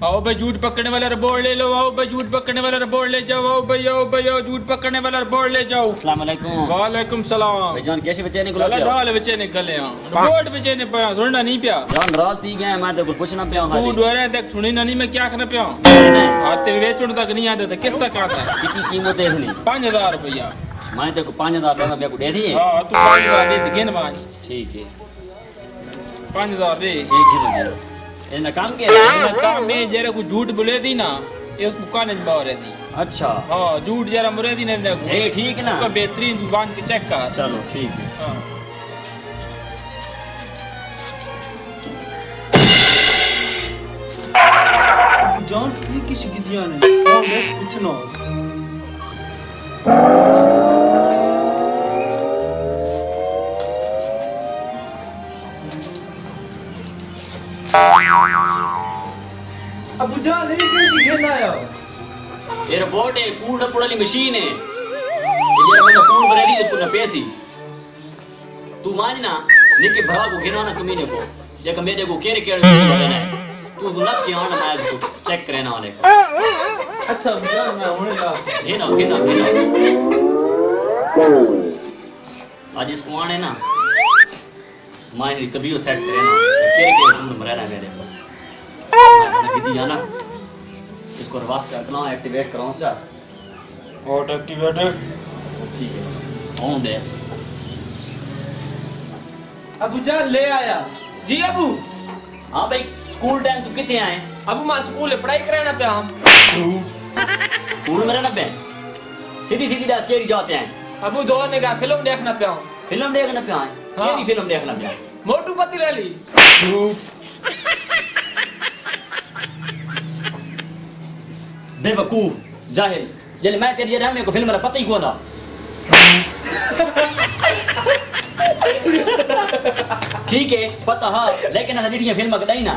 आओ भाई झूठ पकड़ने वाला रिपोर्ट ले लो। आओ भाई झूठ पकड़ने वाला रिपोर्ट ले जाओ। आओ भाई आओ झूठ पकड़ने वाला रिपोर्ट ले जाओ। अस्सलाम वालेकुम। वालेकुम सलाम। भाईजान कैसे बच्चे निकले? लाल बच्चे निकले हां। रिपोर्ट बच्चे ने पाया थोड़ा नहीं पिया जान राज थी गए मैं तो कुछ पूछना पिया तू डरे तक सुनी ना नहीं मैं क्या करना पिया आते बेचण तक नहीं आते थे किस तक आता है कितनी कीमत है इसकी? 5000 रुपया। मैं तो 5000 लेना मेरे को दे दी। हां तू 5000 दे गिन मान। ठीक है 5000 दे। ठीक है इतना काम के काम में जरा कुछ झूठ बोले थी ना ये दुकान में बाहर थी। अच्छा हां झूठ जरा मुरे थी ने ए ठीक ना का बेहतरीन दुकान के चेक कर। चलो ठीक है। हां जान ये किसी की दिया ने और मैं पूछना अबू जान ये कैसी गेंद आया? ये रोबोट है कूड़ रपड़ वाली मशीन है ये मैंने कूड़ भरेली उसको न पैसी तू मानना निके भरा को गिना ना तुम्हें को देख मेरे को केरे केरे भरना है तू न के आना मैं इसको चेक करना वाले को। अच्छा जान मैं होने ला गिना गिना गिना आज इसको आने ना माहिर तभी सेट करे ना केरे केरे तुम भरना मेरे को कितनी है ना इसको रिवर्स करना एक्टिवेट कराऊं सर ऑट एक्टिवेट ठीक है ऑन दिस। अबू जान ले आया जी अबू। हां भाई स्कूल टाइम तू किथे आए? अबू मैं स्कूल में पढ़ाई कराना पे हम स्कूल में रहना पे सीधी सीधी दास केरी जाते हैं। अबू दो ने का फिल्म देखना पे हम फिल्म देखना पे आए केरी फिल्म देखना पे मोटू पतलू वाली। बेवकूफ जाहिल जल मैं तेरी जगह मेरे को फिल्म रा पता ही कोना। ठीक है पता हां लेकिन ना डिटियां फिल्म कदाई ना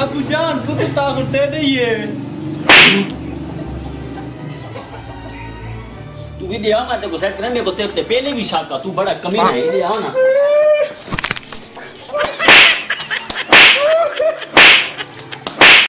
अबू जान तू तो ताकत दे नहीं है तू भी दिया मैं तेरे को सेट करना मेरे को तेरे पहले भी शक का तू बड़ा कमीना है दिया ना